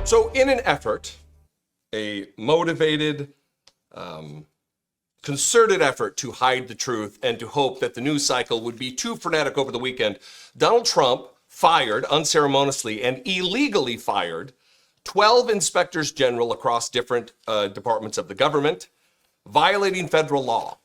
So in an effort, a motivated, concerted effort to hide the truth and to hope that the news cycle would be too frenetic over the weekend, Donald Trump fired unceremoniously and illegally fired 12 inspectors general across different departments of the government, violating federal law.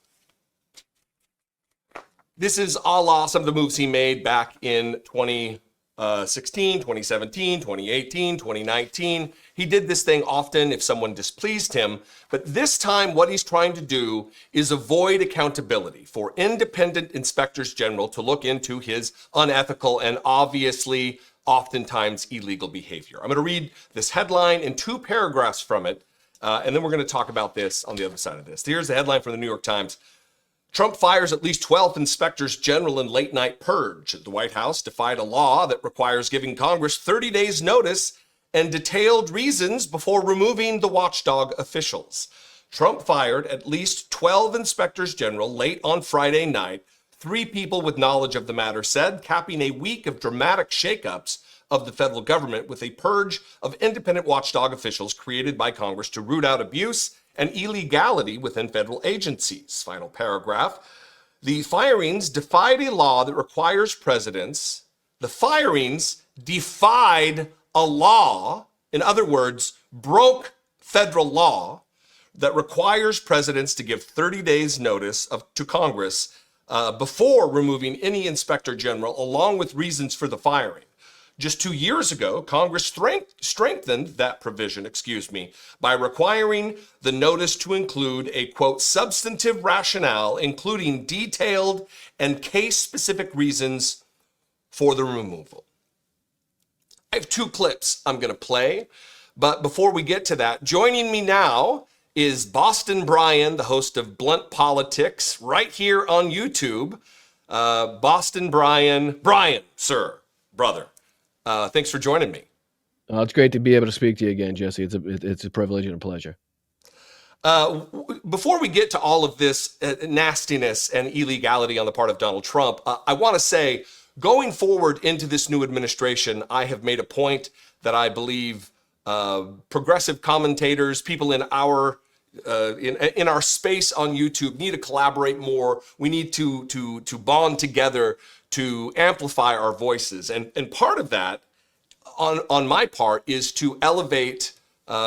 This is a la some of the moves he made back in 2016, 2017, 2018, 2019. He did this thing often if someone displeased him, but this time what he's trying to do is avoid accountability for independent inspectors general to look into his unethical and obviously oftentimes illegal behavior. I'm going to read this headline in 2 paragraphs from it, and then we're going to talk about this on the other side of this. Here's the headline from the New York Times. Trump fires at least 12 inspectors general in late night purge. The White House defied a law that requires giving Congress 30 days notice and detailed reasons before removing the watchdog officials. Trump fired at least 12 inspectors general late on Friday night, 3 people with knowledge of the matter said, capping a week of dramatic shakeups of the federal government with a purge of independent watchdog officials created by Congress to root out abuse and illegality within federal agencies. Final paragraph. The firings defied a law that requires presidents. The firings defied a law, in other words, broke federal law that requires presidents to give 30 days notice to Congress before removing any inspector general, along with reasons for the firing. Just 2 years ago, Congress strengthened that provision, by requiring the notice to include a, quote, substantive rationale, including detailed and case-specific reasons for the removal. I have 2 clips I'm going to play, but before we get to that, joining me now is Boston Brian, the host of Blunt Politics, right here on YouTube. Boston Brian, sir, brother. Thanks for joining me. It's great to be able to speak to you again, Jesse. It's a privilege and a pleasure. Before we get to all of this nastiness and illegality on the part of Donald Trump, I want to say, going forward into this new administration, I have made a point that I believe progressive commentators, people in our space on YouTube, need to collaborate more. We need to bond together to amplify our voices. And part of that, on my part, is to elevate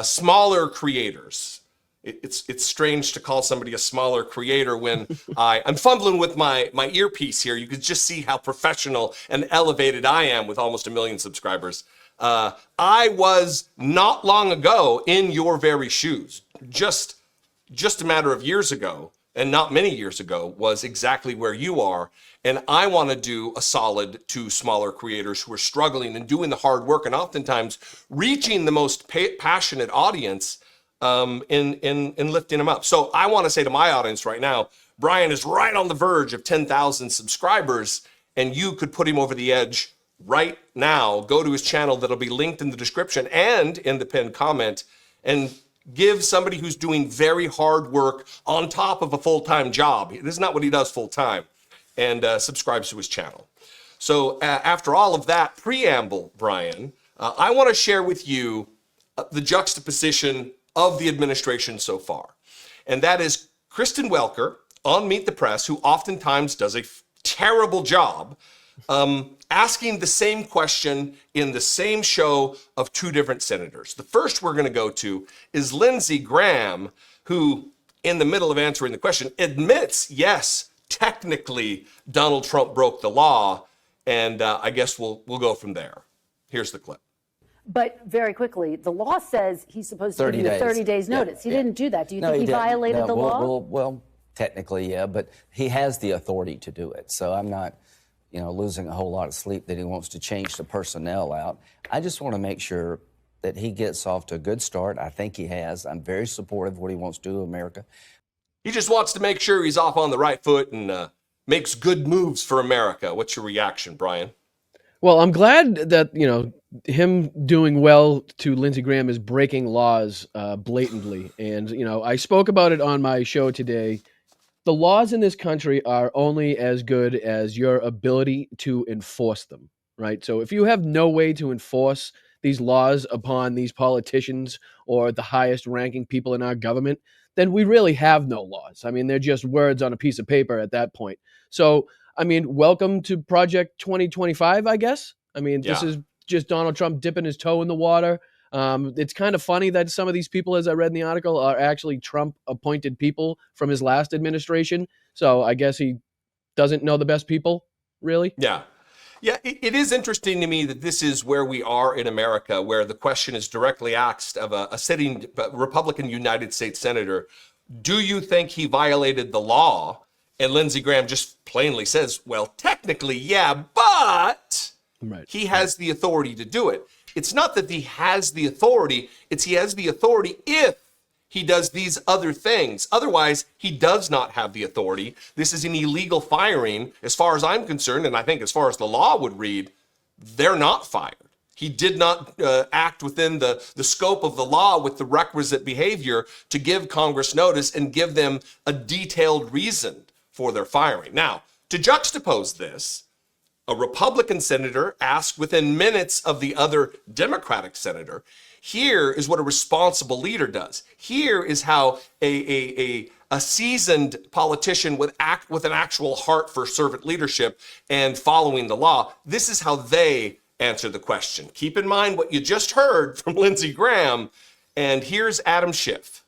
smaller creators. It's strange to call somebody a smaller creator when I'm fumbling with my earpiece here. You could just see how professional and elevated I am with almost 1 million subscribers. I was not long ago in your very shoes. Just a matter of years ago, and not many years ago, was exactly where you are. And I want to do a solid to smaller creators who are struggling and doing the hard work and oftentimes reaching the most passionate audience in lifting them up. So I want to say to my audience right now, Brian is right on the verge of 10,000 subscribers, and you could put him over the edge right now. Go to his channel that'll be linked in the description and in the pinned comment, and give somebody who's doing very hard work on top of a full-time job. This is not what he does full-time. And subscribes to his channel. So after all of that preamble, Brian, I want to share with you the juxtaposition of the administration so far. And that is Kristen Welker on Meet the Press, who oftentimes does a terrible job, asking the same question in the same show of 2 different senators. The first we're going to go to is Lindsey Graham, who, in the middle of answering the question, admits, yes, technically Donald Trump broke the law, and I guess we'll go from there. Here's the clip. But very quickly, the law says he's supposed to give you 30 days notice. He didn't do that. Do you think he violated the law? Well, technically, yeah, but he has the authority to do it. So I'm not, losing a whole lot of sleep that he wants to change the personnel out. I just want to make sure that he gets off to a good start. I think he has. I'm very supportive of what he wants to do in America. He just wants to make sure he's off on the right foot and makes good moves for America. What's your reaction, Brian? Well, I'm glad that, him doing well to Lindsey Graham is breaking laws blatantly. And, I spoke about it on my show today. The laws in this country are only as good as your ability to enforce them, right? So if you have no way to enforce these laws upon these politicians or the highest ranking people in our government, then we really have no laws. I mean, they're just words on a piece of paper at that point. So, I mean, welcome to Project 2025, I guess. I mean, this is just Donald Trump dipping his toe in the water. It's kind of funny that some of these people, as I read in the article, are actually Trump-appointed people from his last administration. So I guess he doesn't know the best people, really. Yeah. Yeah, it is interesting to me that this is where we are in America, where the question is directly asked of a sitting Republican United States Senator, do you think he violated the law? And Lindsey Graham just plainly says, well, technically, yeah, but he has the authority to do it. It's not that he has the authority, it's he has the authority if he does these other things. Otherwise, he does not have the authority. This is an illegal firing, as far as I'm concerned, and I think as far as the law would read, they're not fired. He did not act within the scope of the law with the requisite behavior to give Congress notice and give them a detailed reason for their firing. Now, to juxtapose this, a Republican senator asked within minutes of the other Democratic senator, here is what a responsible leader does. Here is how a seasoned politician with an actual heart for servant leadership and following the law, this is how they answer the question. Keep in mind what you just heard from Lindsey Graham, and here's Adam Schiff.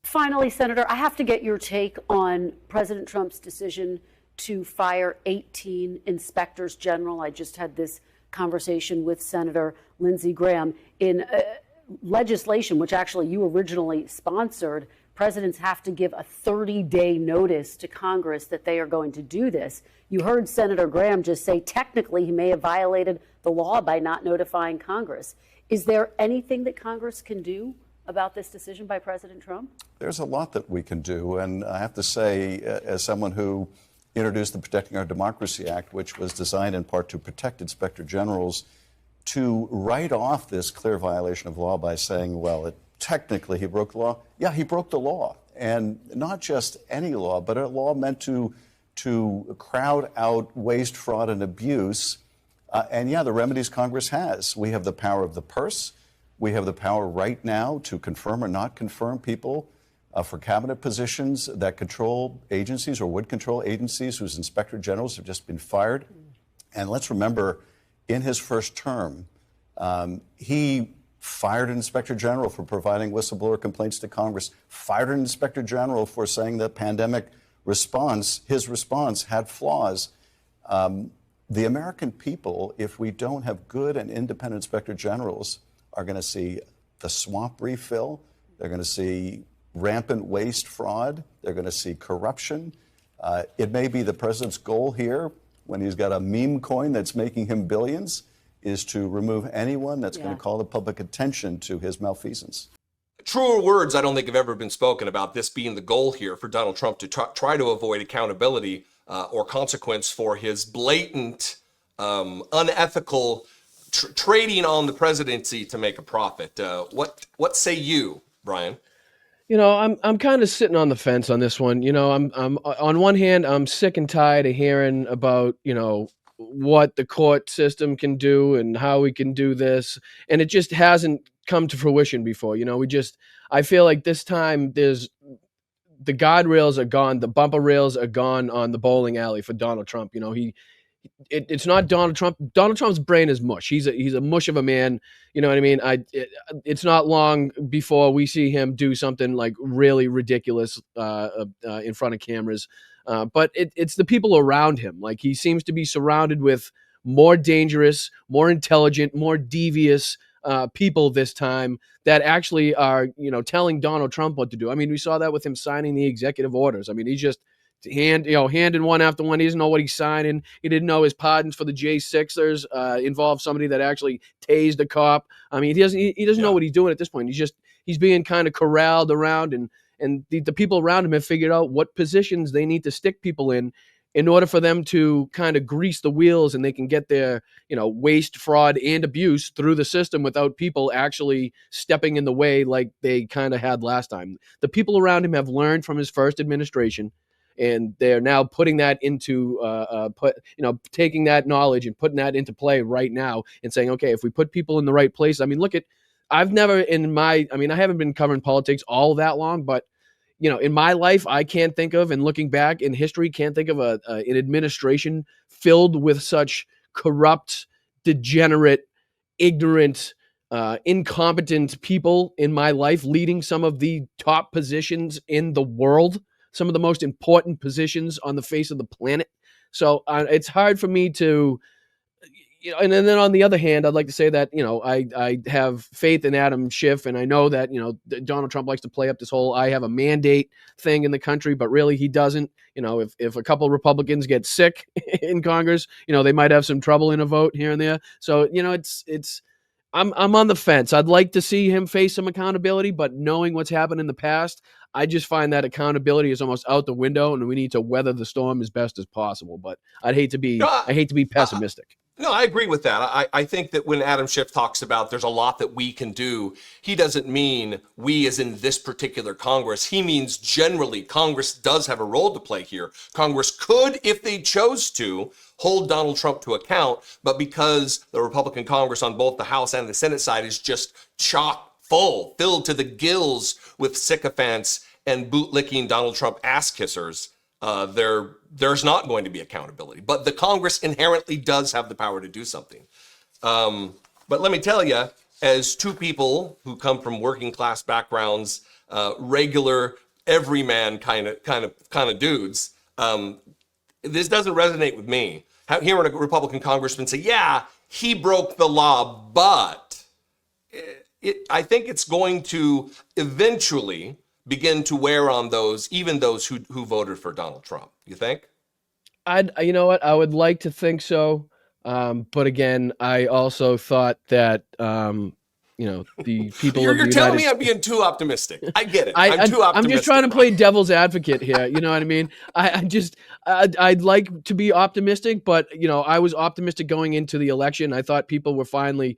Finally, Senator, I have to get your take on President Trump's decision to fire 18 inspectors general. I just had this conversation with Senator Lindsey Graham. In legislation, which actually you originally sponsored, presidents have to give a 30-day notice to Congress that they are going to do this. You heard Senator Graham just say technically he may have violated the law by not notifying Congress. Is there anything that Congress can do about this decision by President Trump? There's a lot that we can do, and I have to say, as someone who introduced the Protecting Our Democracy Act, which was designed in part to protect inspector generals, to write off this clear violation of law by saying, well, technically he broke the law. Yeah, he broke the law, and not just any law, but a law meant to crowd out waste, fraud, and abuse. And yeah, the remedies Congress has. We have the power of the purse. We have the power right now to confirm or not confirm people for cabinet positions that control agencies or would control agencies whose inspector generals have just been fired. And let's remember, in his first term, he fired an inspector general for providing whistleblower complaints to Congress, fired an inspector general for saying the pandemic response, his response, had flaws. The American people, if we don't have good and independent inspector generals, are going to see the swamp refill. They're going to see rampant waste, fraud. They're going to see corruption. It may be the president's goal here, when he's got a meme coin that's making him billions, is to remove anyone that's going to call the public attention to his malfeasance. Truer words I don't think have ever been spoken about this being the goal here for Donald Trump to try to avoid accountability or consequence for his blatant, unethical trading on the presidency to make a profit. What say you, Brian? You know, I'm kind of sitting on the fence on this one. You know, I'm on one hand, I'm sick and tired of hearing about, you know, what the court system can do and how we can do this. And it just hasn't come to fruition before. You know, I feel like this time the guardrails are gone. The bumper rails are gone on the bowling alley for Donald Trump. You know, it's not Donald Trump. Donald Trump's brain is mush. He's a mush of a man. You know what I mean? It's not long before we see him do something like really ridiculous in front of cameras. But it's the people around him. Like, he seems to be surrounded with more dangerous, more intelligent, more devious people this time that actually are, you know, telling Donald Trump what to do. I mean, we saw that with him signing the executive orders. I mean, he's just handing one after one. He doesn't know what he's signing. He didn't know his pardons for the J6ers involved somebody that actually tased a cop. I mean, he doesn't know what he's doing at this point. He's being kind of corralled around, and the people around him have figured out what positions they need to stick people in order for them to kind of grease the wheels, and they can get their, you know, waste, fraud, and abuse through the system without people actually stepping in the way like they kind of had last time. The people around him have learned from his first administration. and they're now putting that into taking that knowledge and putting that into play right now and saying, okay, if we put people in the right place. I mean, look at, I've never I haven't been covering politics all that long, but in my life, I can't think of, and looking back in history, can't think of an administration filled with such corrupt, degenerate, ignorant, incompetent people in my life, leading some of the top positions in the world, some of the most important positions on the face of the planet. So it's hard for me to, and then on the other hand, I'd like to say that, I have faith in Adam Schiff, and I know that, Donald Trump likes to play up this whole I have a mandate thing in the country, but really he doesn't. If a couple of Republicans get sick in Congress, they might have some trouble in a vote here and there. So, I'm on the fence. I'd like to see him face some accountability, but knowing what's happened in the past, I just find that accountability is almost out the window, and we need to weather the storm as best as possible. But I hate to be pessimistic. No, I agree with that. I think that when Adam Schiff talks about there's a lot that we can do, he doesn't mean we as in this particular Congress. He means generally Congress does have a role to play here. Congress could, if they chose to, hold Donald Trump to account, but because the Republican Congress on both the House and the Senate side is just chock full, filled to the gills with sycophants and bootlicking Donald Trump ass kissers, there's not going to be accountability. But the Congress inherently does have the power to do something. But let me tell you, as two people who come from working class backgrounds, regular everyman kind of dudes, this doesn't resonate with me. Hearing a Republican congressman say, "Yeah, he broke the law," but I think it's going to eventually begin to wear on those who voted for Donald Trump. You think? You know what? I would like to think so. But again, I also thought that, the people You're of the telling United me I'm being too optimistic. I get it. I'm too optimistic. I'm just trying to play devil's advocate here. You know what I mean? I'd like to be optimistic, but I was optimistic going into the election. I thought people were finally,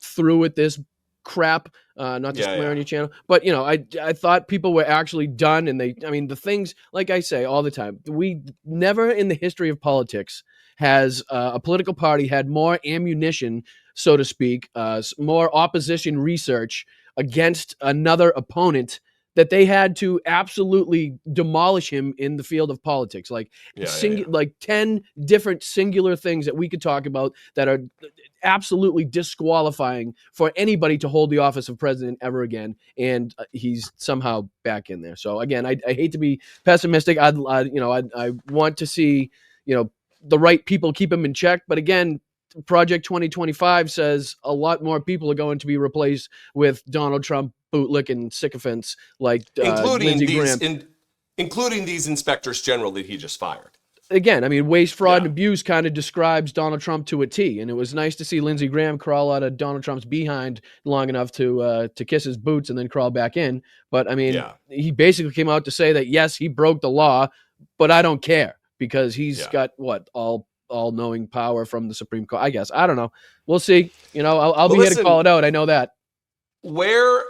through with this crap. Not to swear on your channel, but I thought people were actually done, and the things, like I say all the time, we never in the history of politics has a political party had more ammunition, so to speak, more opposition research against another opponent that they had to absolutely demolish him in the field of politics. Like 10 different singular things that we could talk about that are absolutely disqualifying for anybody to hold the office of president ever again. And he's somehow back in there. So again, I hate to be pessimistic. I want to see, the right people keep him in check. But again, Project 2025 says a lot more people are going to be replaced with Donald Trump bootlicking sycophants like Lindsey Graham. Including these inspectors general that he just fired. Again, waste, fraud, and abuse kind of describes Donald Trump to a T. And it was nice to see Lindsey Graham crawl out of Donald Trump's behind long enough to kiss his boots and then crawl back in. But he basically came out to say that, yes, he broke the law, but I don't care because he's got all-knowing power from the Supreme Court. I guess. I don't know. We'll see. I'll be here to call it out. I know that. Where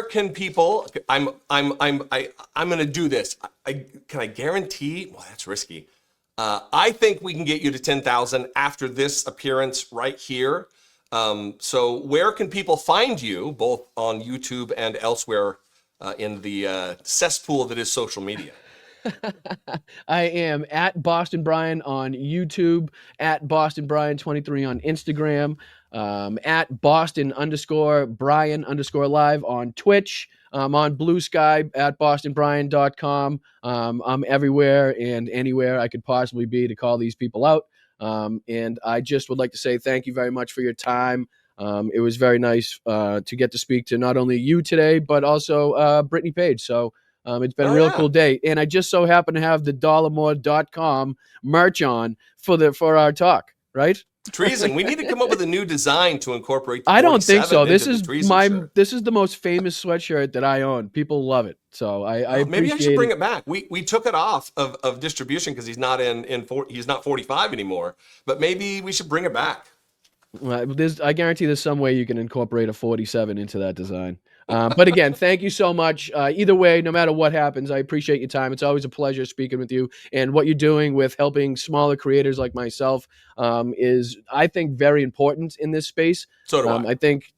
can people? I'm going to do this. Can I guarantee? Well, that's risky. I think we can get you to 10,000 after this appearance right here. So where can people find you, both on YouTube and elsewhere in the cesspool that is social media? I am at Boston Brian on YouTube, at Boston Brian 23 on Instagram, at Boston_Brian_live on Twitch. I'm on Blue Sky at bostonbrian.com. I'm everywhere and anywhere I could possibly be to call these people out. And I just would like to say thank you very much for your time. It was very nice to get to speak to not only you today, but also Brittany Page. So it's been a real cool day. And I just so happen to have the Dollemore.com merch on for our talk, right? Treason. We need to come up with a new design to incorporate. I don't think so. This is the most famous sweatshirt that I own. People love it. So I maybe I should bring it back. We took it off of distribution because he's not he's not 45 anymore. But maybe we should bring it back. I guarantee there's some way you can incorporate a 47 into that design. But again, thank you so much. Either way, no matter what happens, I appreciate your time. It's always a pleasure speaking with you. And what you're doing with helping smaller creators like myself is, I think, very important in this space. So do I. I think,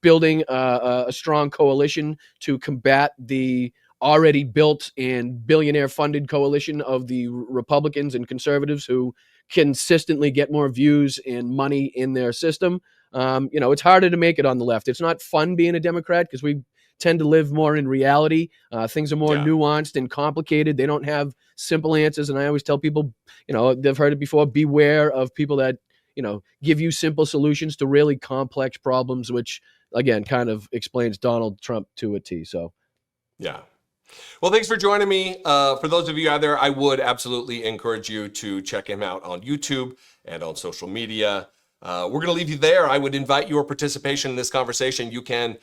building a strong coalition to combat the already built and billionaire funded coalition of the Republicans and conservatives who consistently get more views and money in their system. It's harder to make it on the left. It's not fun being a Democrat because we tend to live more in reality. Things are more nuanced and complicated. They don't have simple answers. And I always tell people, they've heard it before, beware of people that, give you simple solutions to really complex problems, which again, kind of explains Donald Trump to a T. So, yeah. Well, thanks for joining me. For those of you out there, I would absolutely encourage you to check him out on YouTube and on social media. We're going to leave you there. I would invite your participation in this conversation. You can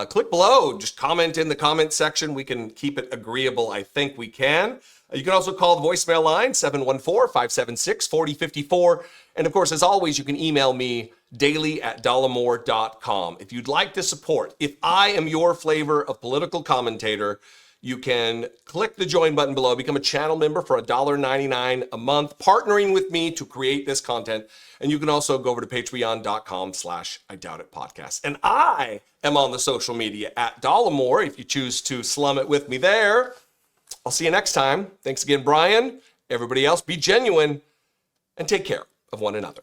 click below, just comment in the comment section. We can keep it agreeable. I think we can. You can also call the voicemail line, 714-576-4054. And of course, as always, you can email me daily@dollemore.com. If you'd like to support, if I am your flavor of political commentator, you can click the join button below, become a channel member for $1.99 a month, partnering with me to create this content. And you can also go over to patreon.com/IDoubtItPodcast. And I am on the social media @Dollemore if you choose to slum it with me there. I'll see you next time. Thanks again, Brian. Everybody else, be genuine and take care of one another.